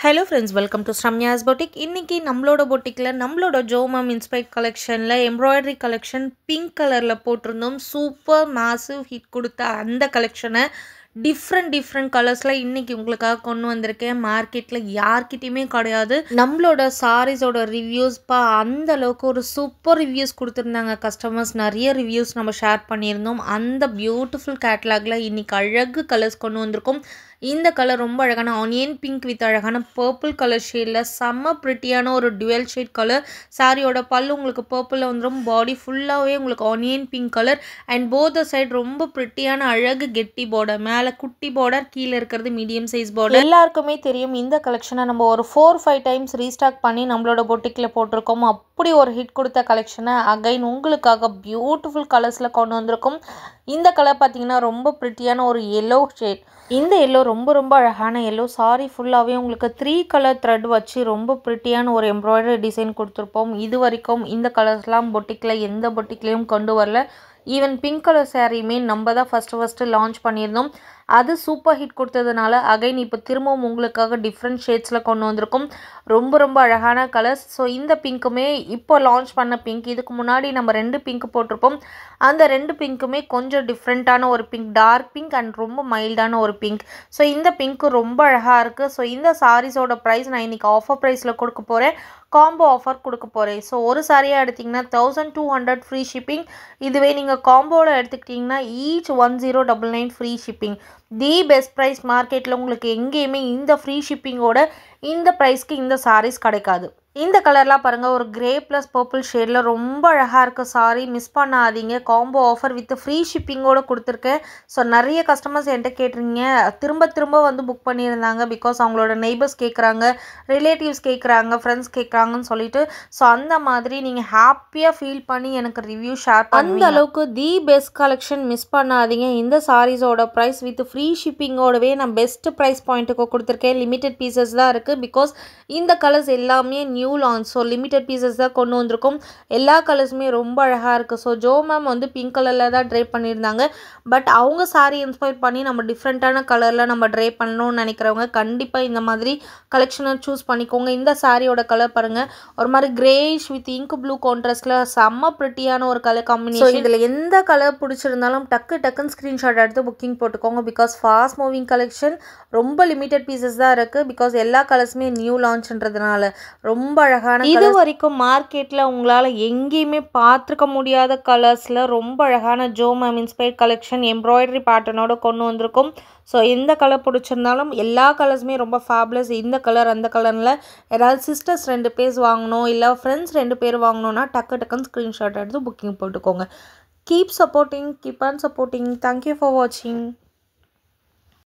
Hello friends, welcome to Sramya's Boutique. இன்னைக்கு நம்மளோட பொட்டிக்ல நம்மளோட ஜோமம் இன்ஸ்பைர்ட் கலெக்ஷன்ல எம்ப்ராய்டரி கலெக்ஷன் பிங்க் கலர்ல போட்டிருந்தோம். சூப்பர் மாசிவ் ஹிட் கொடுத்த அந்த கலெக்ஷனை டிஃப்ரெண்ட் கலர்ஸ்ல இன்னைக்கு உங்களுக்காக கொண்டு வந்திருக்கேன். மார்க்கெட்ல யார்கிட்டயுமே கிடையாது. நம்மளோட சாரீஸோட ரிவ்யூஸ் அந்த அளவுக்கு ஒரு சூப்பர் ரிவ்யூஸ் கொடுத்துருந்தாங்க கஸ்டமர்ஸ். நிறைய ரிவ்யூஸ் நம்ம ஷேர் பண்ணியிருந்தோம். அந்த பியூட்டிஃபுல் கேட்லாக்ல இன்னைக்கு அழகு கலர்ஸ் கொண்டு வந்திருக்கோம். இந்த கலர் ரொம்ப அழகான ஆனியன் பிங்க் வித் அழகான பர்பிள் கலர் ஷேடில் செம்ம ப்ரிட்டியான ஒரு டுவெல் ஷேட் கலர். சாரியோட பல்லு உங்களுக்கு பர்பிளில் வந்துடும். பாடி ஃபுல்லாகவே உங்களுக்கு onion pink colour and both side ரொம்ப ப்ரிட்டியான அழகு கெட்டி பார்டர். மேலே குட்டி பார்டர், கீழே இருக்கிறது மீடியம் சைஸ் பார்டர். எல்லாருக்குமே தெரியும் இந்த கலெக்ஷனை நம்ம ஒரு 4-5 டைம்ஸ் ரீஸ்டாக் பண்ணி நம்மளோட பொட்டிக்கில் போட்டிருக்கோம். அப்படி ஒரு ஹிட் கொடுத்த கலெக்ஷனை அகைன் உங்களுக்காக பியூட்டிஃபுல் கலர்ஸில் கொண்டு வந்திருக்கோம். இந்த கலர் பார்த்தீங்கன்னா ரொம்ப ப்ரிட்டியான ஒரு எல்லோ ஷேட். இந்த எல்லோ ரொம்ப அழகான எல்லோ. சாரி ஃபுல்லாகவே உங்களுக்கு 3 கலர் த்ரெட் வச்சு ரொம்ப ப்ரிட்டியான ஒரு எம்ப்ராய்டரி டிசைன் கொடுத்துருப்போம். இது வரைக்கும் இந்த கலர்ஸ்லாம் பொட்டிக்கில் எந்த பொட்டிக்லேயும் கொண்டு வரல. ஈவன் பிங்க் கலர் சாரியுமே நம்ம தான் ஃபஸ்ட்டு லான்ச் பண்ணியிருந்தோம். அது சூப்பர் ஹிட் கொடுத்ததுனால அகைன் இப்போ திரும்பவும் உங்களுக்காக டிஃப்ரெண்ட் ஷேட்ஸில் கொண்டு வந்திருக்கும். ரொம்ப அழகான கலர்ஸ். ஸோ இந்த பிங்க்குமே இப்போ லான்ச் பண்ண பிங்க். இதுக்கு முன்னாடி நம்ம 2 பிங்க் போட்டிருப்போம். அந்த 2 பிங்க்குமே கொஞ்சம் டிஃப்ரெண்ட்டான ஒரு பிங்க், டார்க் பிங்க் அண்ட் ரொம்ப மைல்டான ஒரு பிங்க். ஸோ இந்த பிங்க்கு ரொம்ப அழகாக இருக்குது. ஸோ இந்த சாரீஸோட ப்ரைஸ் நான் இன்றைக்கி ஆஃபர் ப்ரைஸில் கொடுக்க போகிறேன். காம்போ ஆஃபர் கொடுக்க போகிறேன். ஸோ ஒரு சாரியாக எடுத்திங்கன்னா 1200 ஃப்ரீ ஷிப்பிங். இதுவே நீங்கள் காம்போவில் எடுத்துக்கிட்டிங்கன்னா each 1099 free shipping. The best price. மார்க்கெட்டில் உங்களுக்கு எங்கேயுமே இந்த ஃப்ரீ ஷிப்பிங்கோட இந்த ப்ரைஸ்க்கு இந்த சாரீஸ் கிடைக்காது. இந்த கலர்லாம் பாருங்கள், ஒரு கிரே ப்ளஸ் பர்பிள் ஷேடில் ரொம்ப அழகாக இருக்குது சாரி. மிஸ் பண்ணாதீங்க. காம்போ ஆஃபர் வித் ஃப்ரீ ஷிப்பிங்கோடு கொடுத்துருக்கேன். ஸோ நிறைய கஸ்டமர்ஸ் என்கிட்ட கேட்டிருங்க, திரும்ப வந்து புக் பண்ணியிருந்தாங்க. பிகாஸ் அவங்களோட நெய்பர்ஸ் கேட்குறாங்க, ரிலேட்டிவ்ஸ் கேட்குறாங்க, ஃப்ரெண்ட்ஸ் கேட்குறாங்கன்னு சொல்லிட்டு. ஸோ அந்த மாதிரி நீங்கள் ஹாப்பியாக ஃபீல் பண்ணி எனக்கு ரிவ்யூ ஷேர் அந்த அளவுக்கு தி பெஸ்ட் கலெக்ஷன். மிஸ் பண்ணாதீங்க. இந்த சாரீஸோட ப்ரைஸ் வித் ஃப்ரீ ஷிப்பிங்கோடவே நான் பெஸ்ட் ப்ரைஸ் பாயிண்ட்டுக்கு கொடுத்துருக்கேன். லிமிட்டட் பீசஸ் தான் இருக்குது. பிகாஸ் இந்த கலர்ஸ் எல்லாமே new launch. So limited pieces தான் கொண்டு வந்திருக்கும். எல்லா கலர்ஸுமே ரொம்ப அழகாக இருக்குது. ஸோ ஜோ மேம் வந்து பிங்க் கலரில் தான் ட்ரை பண்ணியிருந்தாங்க. பட் அவங்க சாரி இன்ஸ்பயர் பண்ணி நம்ம டிஃப்ரெண்ட்டான கலரில் நம்ம ட்ரை பண்ணணும்னு நினைக்கிறவங்க கண்டிப்பாக இந்த மாதிரி கலெக்ஷனை சூஸ் பண்ணிக்கோங்க. இந்த சாரியோட கலர் பாருங்கள், ஒரு மாதிரி கிரேஷ் வித் இங்க் ப்ளூ கான்ட்ராஸ்டில் செம்ம ப்ரிட்டியான ஒரு கலர் காம்பினேஷன். இதில் எந்த கலர் பிடிச்சிருந்தாலும் டக்குன்னு ஸ்க்ரீன்ஷாட் எடுத்து புக்கிங் போட்டுக்கோங்க. பிகாஸ் ஃபாஸ்ட் மூவிங் கலெக்ஷன், ரொம்ப லிமிட்டட் பீசஸ் தான் இருக்குது. பிகாஸ் எல்லா கலர்ஸுமே நியூ லான்ச்ன்றதுனால ரொம்ப அழகான. இது வரைக்கும் மார்க்கெட்டில் உங்களால் எங்கேயுமே பார்த்துருக்க முடியாத கலர்ஸில் ரொம்ப அழகான Jo ma'am inspired collection embroidery பேட்டர்னோட கொண்டு வந்திருக்கும். ஸோ எந்த கலர் பிடிச்சிருந்தாலும் எல்லா கலர்ஸுமே ரொம்ப ஃபேப்லஸ். இந்த கலர் அந்த கலரில் ஏதாவது சிஸ்டர்ஸ் 2 பேர் வாங்கணும், இல்லை ஃப்ரெண்ட்ஸ் 2 பேர் வாங்கணுன்னா டக்குன்னு ஸ்க்ரீன்ஷாட் எடுத்து புக்கிங் போட்டுக்கோங்க. Keep supporting, keep on supporting. Thank you for வாட்சிங்.